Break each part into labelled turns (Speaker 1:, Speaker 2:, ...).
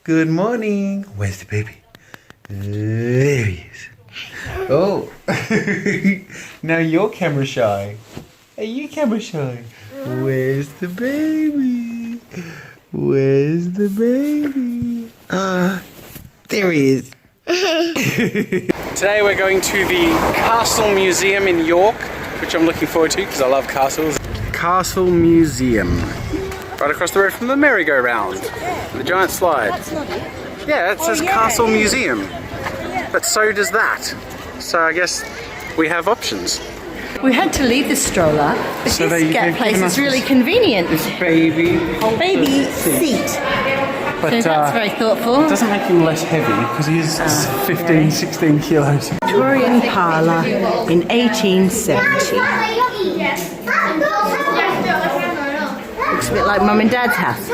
Speaker 1: Good morning. Where's the baby? There he is. Oh. Now you're camera shy. Are you camera shy? Where's the baby? Where's the baby? There he is. Today we're going to the Castle Museum in York, which I'm looking forward to because I love castles. Castle Museum. Right across the road from the merry-go-round. The giant slide.
Speaker 2: That's not it.
Speaker 1: Yeah, it says Castle Museum. But so does that. So I guess we have options.
Speaker 2: We had to leave the stroller, but
Speaker 1: So
Speaker 2: this gap place is really convenient.
Speaker 1: This baby
Speaker 2: seat.
Speaker 1: But
Speaker 2: So that's very thoughtful.
Speaker 1: it doesn't make him less heavy because he's 15, 16 kilos.
Speaker 2: Victorian parlour in 1870. Looks a bit like Mum and Dad's house.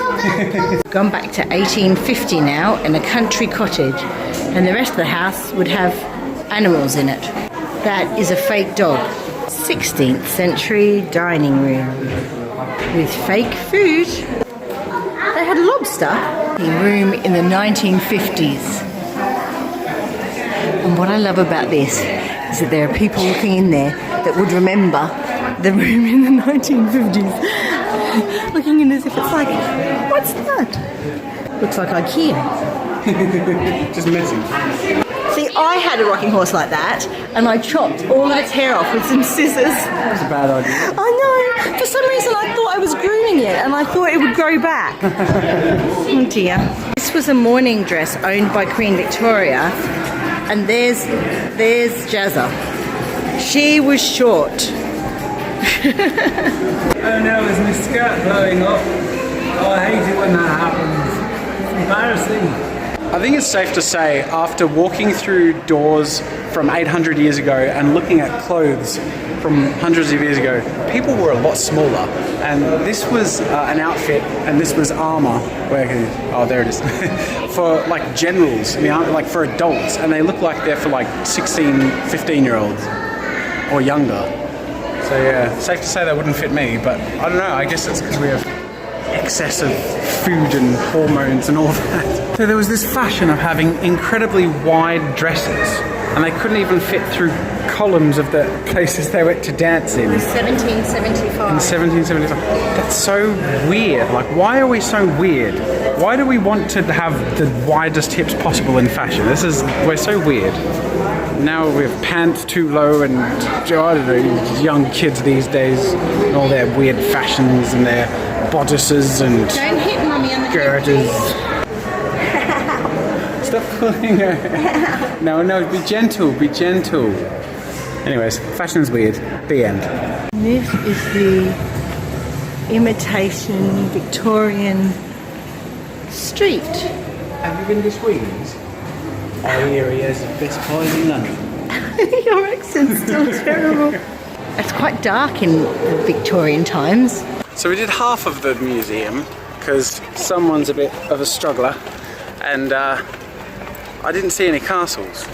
Speaker 2: Gone back to 1850 now in a country cottage, and the rest of the house would have animals in it. That is a fake dog. 16th century dining room with fake food. They had lobster. The room in the 1950s. And what I love about this is that there are people looking in there that would remember the room in the 1950s. Looking in as if it's like, what's that? Looks like IKEA.
Speaker 1: Just messy.
Speaker 2: See, I had a rocking horse like that, and I chopped all of its hair off with some scissors.
Speaker 1: That was a bad idea.
Speaker 2: I know. For some reason, I thought I was grooming it, and I thought it would grow back. Oh dear. This was a mourning dress owned by Queen Victoria, and there's Jazza. She was short.
Speaker 3: Oh no, is my skirt blowing up? Oh, I hate it when that happens. It's embarrassing.
Speaker 1: I think it's safe to say, after walking through doors from 800 years ago and looking at clothes from hundreds of years ago, people were a lot smaller. And this was an outfit, and this was armour. Oh, there it is. For like generals, like for adults. And they look like they're for like 16, 15-year-olds or younger. So yeah, safe to say that wouldn't fit me, but I don't know, I guess it's because we have excess of food and hormones and all that. So there was this fashion of having incredibly wide dresses, and they couldn't even fit through columns of the places they went to dance in.
Speaker 2: 1775.
Speaker 1: In 1775. That's so weird. Like, why are we so weird? Why do we want to have the widest hips possible in fashion? We're so weird. Now we have pants too low, and I don't know, young kids these days, and all their weird fashions and their bodices and
Speaker 2: Don't hit Mummy on the
Speaker 1: girders. Stop pulling her. No, be gentle, be gentle. Anyways, fashion's weird. The end.
Speaker 2: This is the imitation Victorian street.
Speaker 3: Have you been to Sweden's? Our area is the best pies in London.
Speaker 2: Your accent's still terrible. It's quite dark in the Victorian times.
Speaker 1: So we did half of the museum because someone's a bit of a struggler, and I didn't see any castles.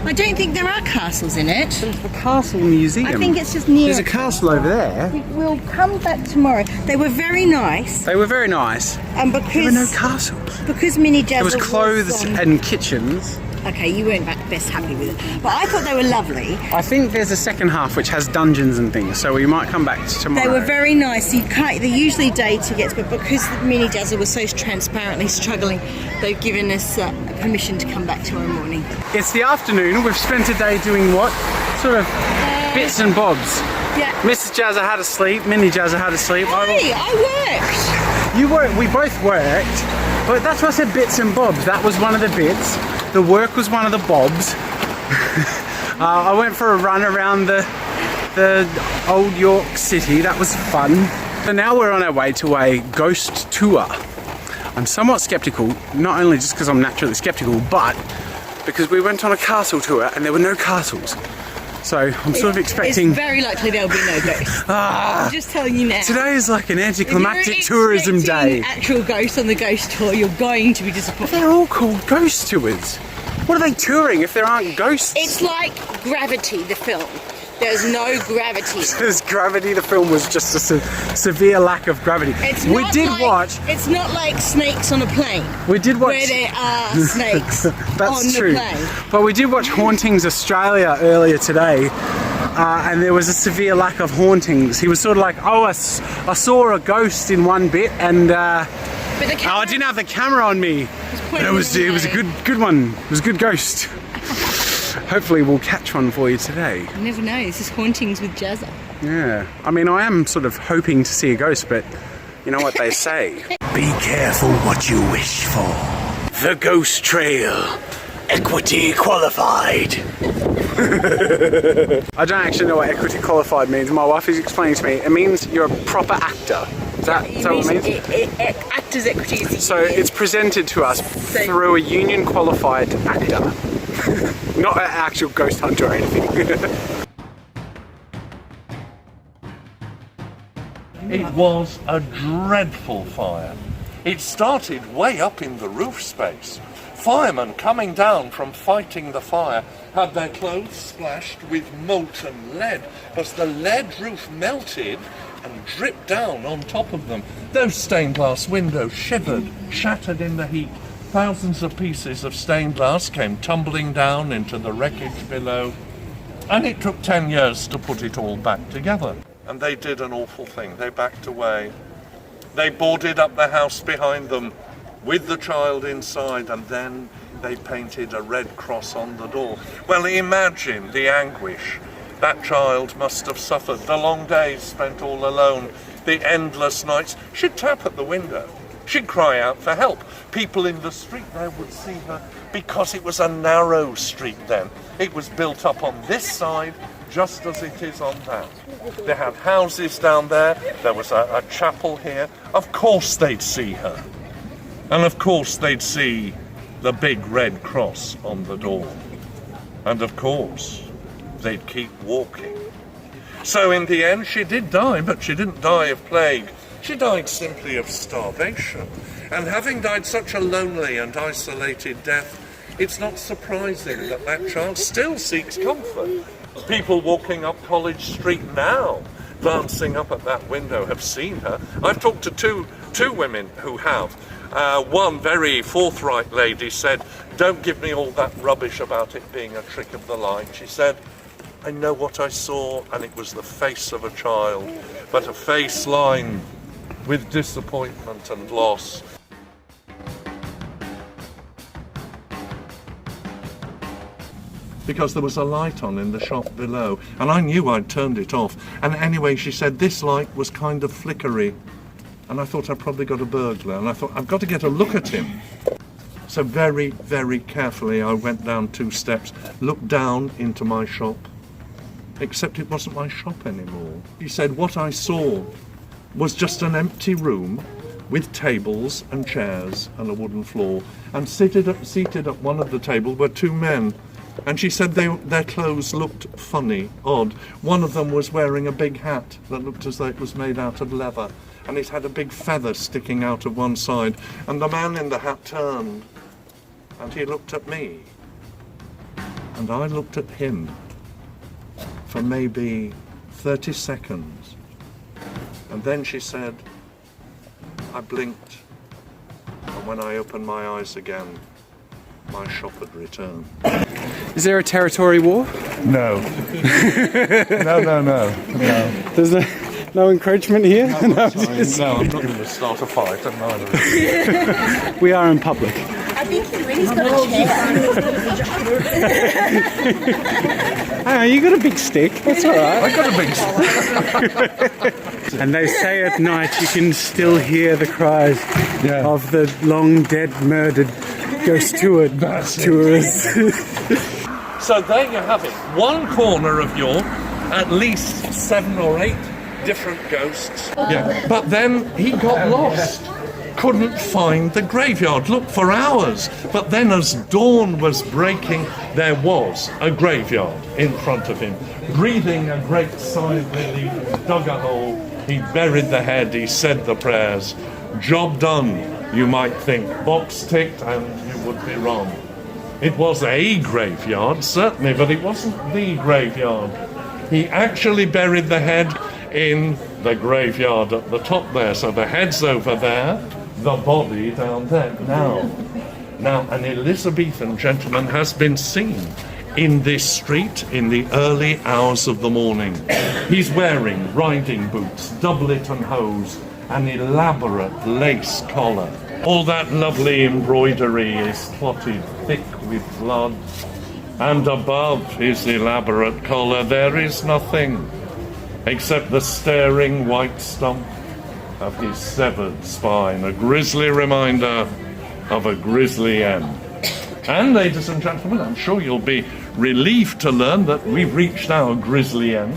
Speaker 2: I don't think there are castles in it.
Speaker 1: But it's the Castle Museum.
Speaker 2: I think it's just near.
Speaker 1: There's a castle over there.
Speaker 2: We'll come back tomorrow. They were very nice.
Speaker 1: They were very nice.
Speaker 2: And
Speaker 1: There were no castles.
Speaker 2: because Minnie Jazza
Speaker 1: There was clothes and kitchens.
Speaker 2: Okay, you weren't best happy with it. But I thought they were lovely.
Speaker 1: I think there's a second half which has dungeons and things, so we might come back tomorrow.
Speaker 2: They were very nice. They're usually day tickets, but because Minnie Jazza was so transparently struggling, they've given us permission to come back tomorrow morning.
Speaker 1: It's the afternoon. We've spent a day doing what? Sort of bits and bobs.
Speaker 2: Yeah.
Speaker 1: Mrs. Jazza had to sleep. Minnie Jazza had to sleep.
Speaker 2: Hey, I worked.
Speaker 1: You worked. We both worked. But that's why I said bits and bobs. That was one of the bits. The work was one of the bobs. I went for a run around the old York City. That was fun. So now we're on our way to a ghost tour. I'm somewhat skeptical, not only just because I'm naturally skeptical, but because we went on a castle tour and there were no castles. So I'm sort of expecting...
Speaker 2: It's very likely there'll be no ghosts. I'm just telling you now.
Speaker 1: Today is like an anticlimactic
Speaker 2: If you're
Speaker 1: tourism day.
Speaker 2: expecting actual ghosts on the ghost tour, you're going to be disappointed.
Speaker 1: They're all called ghost tours. What are they touring if there aren't ghosts?
Speaker 2: It's like Gravity, the film. There's no gravity.
Speaker 1: There's gravity. The film was just a severe lack of gravity.
Speaker 2: It's
Speaker 1: We
Speaker 2: not
Speaker 1: did
Speaker 2: like,
Speaker 1: watch.
Speaker 2: It's not like snakes on a plane.
Speaker 1: We did watch.
Speaker 2: Where there are snakes
Speaker 1: That's
Speaker 2: on
Speaker 1: true.
Speaker 2: the plane.
Speaker 1: But we did watch Hauntings Australia earlier today, and there was a severe lack of hauntings. He was sort of like, oh, I saw a ghost in one bit, and
Speaker 2: But the
Speaker 1: oh,
Speaker 2: camera
Speaker 1: I didn't have the camera on me. But it was a good one. It was a good ghost. Hopefully we'll catch one for you today.
Speaker 2: You never know. This is Hauntings with Jazza.
Speaker 1: Yeah. I mean, I am sort of hoping to see a ghost, but you know what they say. Be careful what you wish for. The Ghost Trail. Equity qualified. I don't actually know what equity qualified means. My wife is explaining to me. It means you're a proper actor. Is that what it means?
Speaker 2: Actors' equity is
Speaker 1: So it's presented to us through a union qualified actor. Not an actual ghost hunter or anything.
Speaker 4: It was a dreadful fire. It started way up in the roof space. Firemen coming down from fighting the fire had their clothes splashed with molten lead as the lead roof melted and dripped down on top of them. Those stained glass windows shivered, shattered in the heat. Thousands of pieces of stained glass came tumbling down into the wreckage below, and it took 10 years to put it all back together. And they did an awful thing. They backed away. They boarded up the house behind them with the child inside, and then they painted a red cross on the door. Well, imagine the anguish that child must have suffered, the long days spent all alone, the endless nights. She'd tap at the window. She'd cry out for help. People in the street there would see her, because it was a narrow street then. It was built up on this side just as it is on that. They had houses down there. There was a chapel here. Of course they'd see her. And of course they'd see the big red cross on the door. And of course they'd keep walking. So in the end she did die, but she didn't die of plague. She died simply of starvation. And having died such a lonely and isolated death, it's not surprising that that child still seeks comfort. People walking up College Street now, glancing up at that window, have seen her. I've talked to two women who have. One very forthright lady said, "Don't give me all that rubbish about it being a trick of the light." She said, "I know what I saw, and it was the face of a child, but a face lined with disappointment and loss." Because there was a light on in the shop below, and I knew I'd turned it off. And anyway, she said this light was kind of flickery. And I thought I'd probably got a burglar, and I thought I've got to get a look at him. So very, very carefully I went down 2 steps, looked down into my shop, except it wasn't my shop anymore. He said what I saw was just an empty room with tables and chairs and a wooden floor, and seated at one of the tables were 2 men. And she said their clothes looked funny, odd. One of them was wearing a big hat that looked as though it was made out of leather, and it had a big feather sticking out of one side. And the man in the hat turned, and he looked at me. And I looked at him for maybe 30 seconds. And then she said, I blinked, and when I opened my eyes again, my shop had returned.
Speaker 1: Is there a territory war?
Speaker 4: No. No.
Speaker 1: There's no encroachment here?
Speaker 4: No, I'm not going to start a fight, and neither.
Speaker 1: We are in public.
Speaker 2: I think he's got a chair.
Speaker 1: Oh, you got a big stick. That's all right.
Speaker 4: I got a big stick.
Speaker 1: And they say at night you can still hear the cries of the long dead, murdered ghost tourists.
Speaker 4: So there you have it. One corner of York, at least 7 or 8 different ghosts. Yeah. But then he got lost. Couldn't find the graveyard. Looked for hours. But then as dawn was breaking, there was a graveyard in front of him. Breathing a great sigh of relief, dug a hole. He buried the head. He said the prayers. Job done, you might think. Box ticked, and you would be wrong. It was a graveyard, certainly, but it wasn't the graveyard. He actually buried the head in the graveyard at the top there. So the head's over there, the body down there. Now, an Elizabethan gentleman has been seen in this street in the early hours of the morning. He's wearing riding boots, doublet and hose, an elaborate lace collar. All that lovely embroidery is clotted thick with blood. And above his elaborate collar there is nothing except the staring white stump of his severed spine, a grisly reminder of a grisly end. And ladies and gentlemen, I'm sure you'll be relieved to learn that we've reached our grisly end.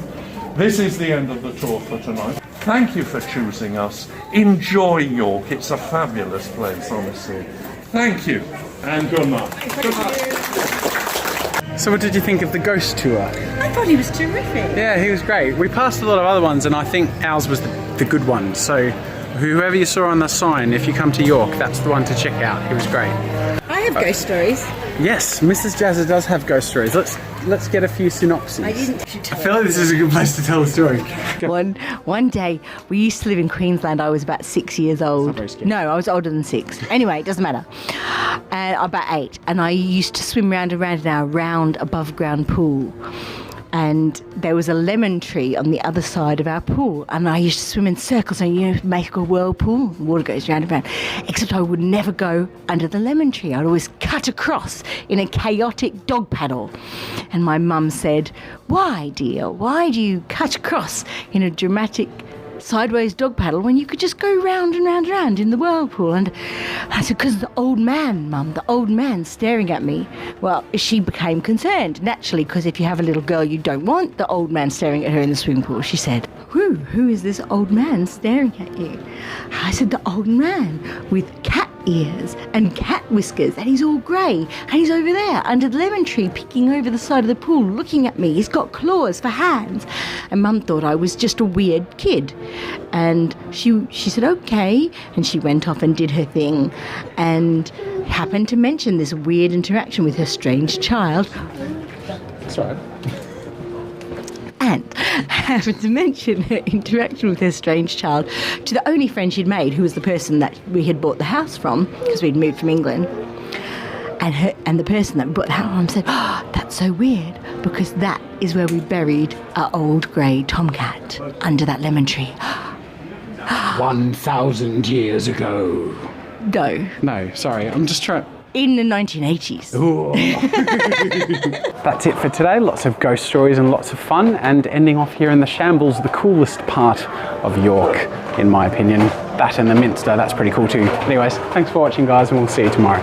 Speaker 4: This is the end of the tour for tonight. Thank you for choosing us. Enjoy York. It's a fabulous place, honestly. Thank you, and good night. Good night.
Speaker 1: So what did you think of the ghost tour?
Speaker 2: I thought he was terrific.
Speaker 1: Yeah, he was great. We passed a lot of other ones and I think ours was the good one. So whoever you saw on the sign, if you come to York, that's the one to check out. He was great.
Speaker 2: I have ghost stories.
Speaker 1: Yes, Mrs. Jazza does have ghost stories. Let's get a few synopses.
Speaker 2: I didn't.
Speaker 1: I feel like this is a good place to tell a story.
Speaker 2: One day, we used to live in Queensland. I was about 6 years old.
Speaker 1: Not very scary.
Speaker 2: No, I was older than 6. Anyway, it doesn't matter. And about 8, and I used to swim round and round in our round above ground pool. And there was a lemon tree on the other side of our pool, and I used to swim in circles and make a whirlpool. The water goes round and round. Except I would never go under the lemon tree. I'd always cut across in a chaotic dog paddle. And my mum said, "Why, dear? Why do you cut across in a dramatic sideways dog paddle when you could just go round and round and round in the whirlpool?" And I said, "Because the old man, Mum, the old man staring at me." Well, she became concerned, naturally, because if you have a little girl, you don't want the old man staring at her in the swimming pool. She said, who is this old man staring at you?" I said, "The old man with cat ears and cat whiskers, and he's all grey, and he's over there under the lemon tree peeking over the side of the pool looking at me. He's got claws for hands." And Mum thought I was just a weird kid, and she said okay, and she went off and did her thing and happened to mention this weird interaction with her strange child.
Speaker 1: That's right.
Speaker 2: And happened to mention her interaction with her strange child to the only friend she'd made, who was the person that we had bought the house from, because we'd moved from England. And the person that bought the house from said, "Oh, that's so weird, because that is where we buried our old grey tomcat, under that lemon tree."
Speaker 1: 1,000 years ago.
Speaker 2: No,
Speaker 1: sorry, I'm just trying.
Speaker 2: in the 1980s.
Speaker 1: That's it for today. Lots of ghost stories and lots of fun, and ending off here in the Shambles, the coolest part of York, in my opinion. That and the Minster, that's pretty cool too. Anyways, thanks for watching guys, and we'll see you tomorrow.